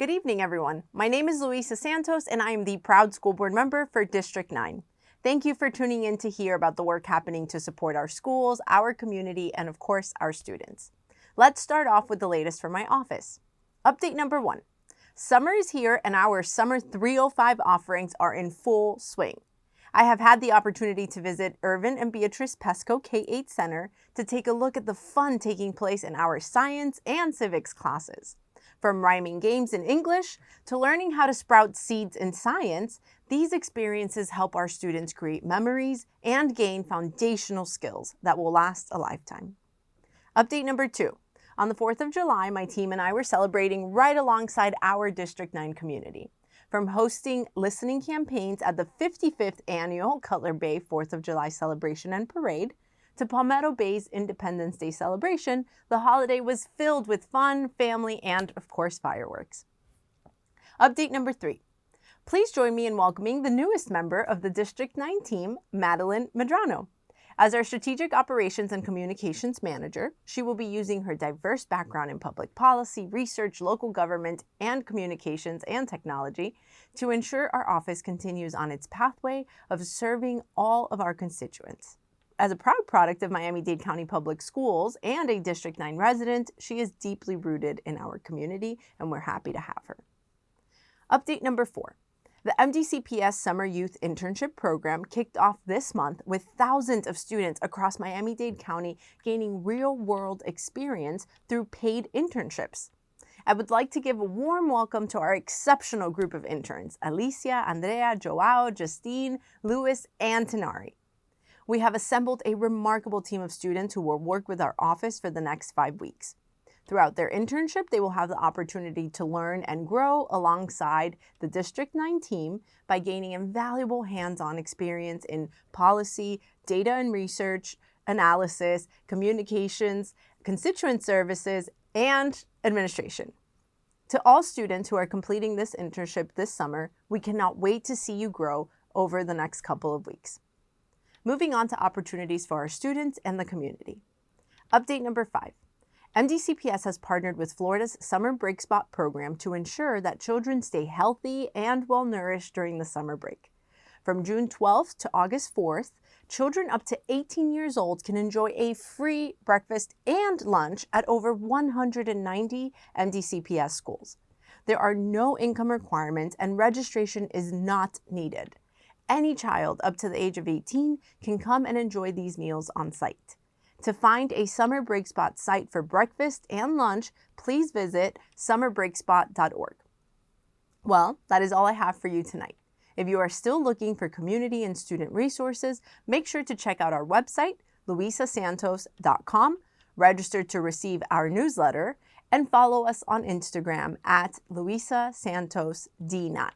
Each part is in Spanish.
Good evening, everyone. My name is Luisa Santos, and I am the proud school board member for District 9. Thank you for tuning in to hear about the work happening to support our schools, our community, and of course, our students. Let's start off with the latest from my office. Update number 1. Summer is here, and our Summer 305 offerings are in full swing. I have had the opportunity to visit Irvin and Beatrice Pesco K-8 Center to take a look at the fun taking place in our science and civics classes. From rhyming games in English to learning how to sprout seeds in science, these experiences help our students create memories and gain foundational skills that will last a lifetime. Update number 2. On the 4th of July, my team and I were celebrating right alongside our District 9 community. From hosting listening campaigns at the 55th annual Cutler Bay 4th of July celebration and parade, to Palmetto Bay's Independence Day celebration, the holiday was filled with fun, family, and, of course, fireworks. Update number 3. Please join me in welcoming the newest member of the District 9 team, Madeline Medrano. As our Strategic Operations and Communications Manager, she will be using her diverse background in public policy, research, local government, and communications and technology to ensure our office continues on its pathway of serving all of our constituents. As a proud product of Miami-Dade County Public Schools and a District 9 resident, she is deeply rooted in our community, and we're happy to have her. Update number 4. The MDCPS Summer Youth Internship Program kicked off this month with thousands of students across Miami-Dade County gaining real-world experience through paid internships. I would like to give a warm welcome to our exceptional group of interns, Alicia, Andrea, Joao, Justine, Luis, and Tenari. We have assembled a remarkable team of students who will work with our office for the next 5 weeks. Throughout their internship, they will have the opportunity to learn and grow alongside the District 9 team by gaining invaluable hands-on experience in policy, data and research, analysis, communications, constituent services, and administration. To all students who are completing this internship this summer, we cannot wait to see you grow over the next couple of weeks. Moving on to opportunities for our students and the community. Update number 5. MDCPS has partnered with Florida's Summer Break Spot program to ensure that children stay healthy and well-nourished during the summer break. From June 12th to August 4th, children up to 18 years old can enjoy a free breakfast and lunch at over 190 MDCPS schools. There are no income requirements and registration is not needed. Any child up to the age of 18 can come and enjoy these meals on site. To find a Summer Break Spot site for breakfast and lunch, please visit summerbreakspot.org. Well, that is all I have for you tonight. If you are still looking for community and student resources, make sure to check out our website, luisasantos.com, register to receive our newsletter, and follow us on Instagram at luisasantosd9.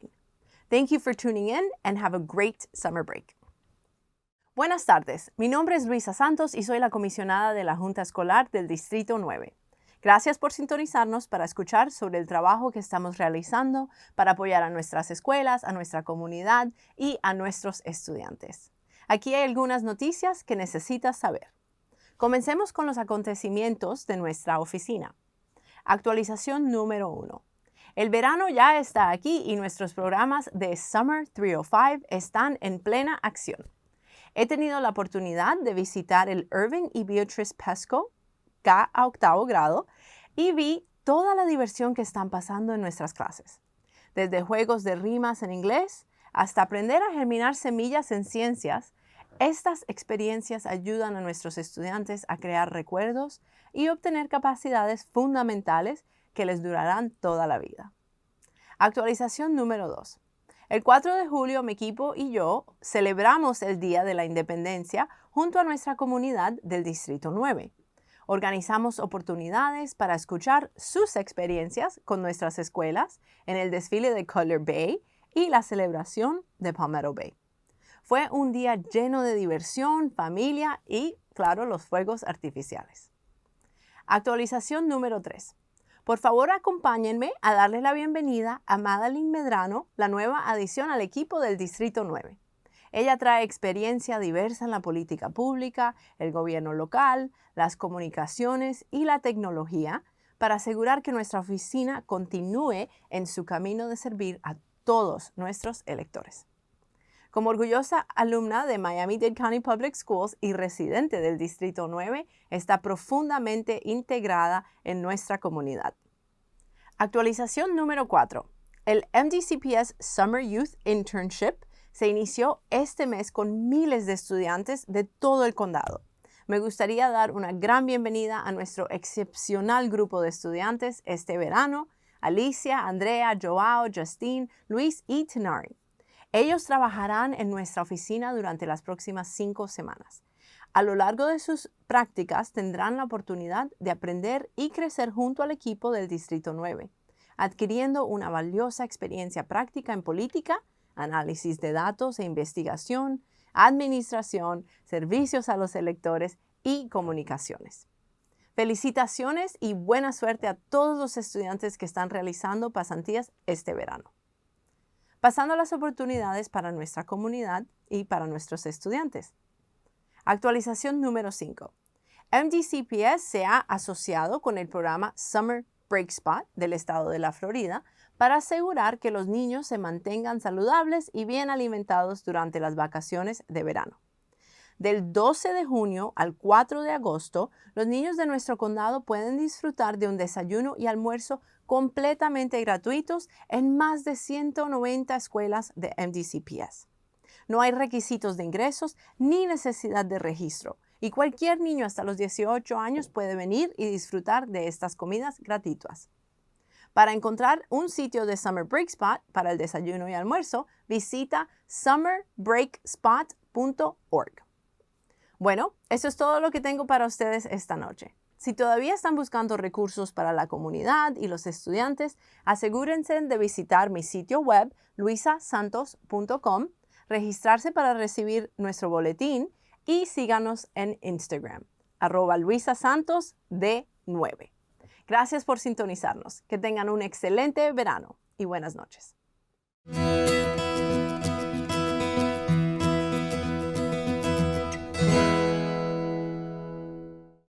Thank you for tuning in and have a great summer break. Buenas tardes, mi nombre es Luisa Santos y soy la comisionada de la Junta Escolar del Distrito 9. Gracias por sintonizarnos para escuchar sobre el trabajo que estamos realizando para apoyar a nuestras escuelas, a nuestra comunidad y a nuestros estudiantes. Aquí hay algunas noticias que necesitas saber. Comencemos con los acontecimientos de nuestra oficina. Actualización número 1. El verano ya está aquí y nuestros programas de Summer 305 están en plena acción. He tenido la oportunidad de visitar el Irvin y Beatrice Pesco K a 8º grado y vi toda la diversión que están pasando en nuestras clases. Desde juegos de rimas en inglés hasta aprender a germinar semillas en ciencias, estas experiencias ayudan a nuestros estudiantes a crear recuerdos y obtener capacidades fundamentales que les durarán toda la vida. Actualización número 2. El 4 de julio mi equipo y yo celebramos el Día de la Independencia junto a nuestra comunidad del Distrito 9. Organizamos oportunidades para escuchar sus experiencias con nuestras escuelas en el desfile de Cutler Bay y la celebración de Palmetto Bay. Fue un día lleno de diversión, familia y, claro, los fuegos artificiales. Actualización número 3. Por favor, acompáñenme a darles la bienvenida a Madeline Medrano, la nueva adición al equipo del Distrito 9. Ella trae experiencia diversa en la política pública, el gobierno local, las comunicaciones y la tecnología para asegurar que nuestra oficina continúe en su camino de servir a todos nuestros electores. Como orgullosa alumna de Miami-Dade County Public Schools y residente del Distrito 9, está profundamente integrada en nuestra comunidad. Actualización número 4. El MDCPS Summer Youth Internship se inició este mes con miles de estudiantes de todo el condado. Me gustaría dar una gran bienvenida a nuestro excepcional grupo de estudiantes este verano: Alicia, Andrea, Joao, Justine, Luis y Tenari. Ellos trabajarán en nuestra oficina durante las próximas 5 semanas. A lo largo de sus prácticas tendrán la oportunidad de aprender y crecer junto al equipo del Distrito 9, adquiriendo una valiosa experiencia práctica en política, análisis de datos e investigación, administración, servicios a los electores y comunicaciones. Felicitaciones y buena suerte a todos los estudiantes que están realizando pasantías este verano. Pasando a las oportunidades para nuestra comunidad y para nuestros estudiantes. Actualización número 5. MDCPS se ha asociado con el programa Summer Break Spot del estado de la Florida para asegurar que los niños se mantengan saludables y bien alimentados durante las vacaciones de verano. Del 12 de junio al 4 de agosto, los niños de nuestro condado pueden disfrutar de un desayuno y almuerzo completamente gratuitos en más de 190 escuelas de MDCPS. No hay requisitos de ingresos ni necesidad de registro, y cualquier niño hasta los 18 años puede venir y disfrutar de estas comidas gratuitas. Para encontrar un sitio de Summer Break Spot para el desayuno y almuerzo, visita summerbreakspot.org. Bueno, eso es todo lo que tengo para ustedes esta noche. Si todavía están buscando recursos para la comunidad y los estudiantes, asegúrense de visitar mi sitio web luisasantos.com, registrarse para recibir nuestro boletín y síganos en Instagram, @luisasantosd9. Gracias por sintonizarnos. Que tengan un excelente verano y buenas noches.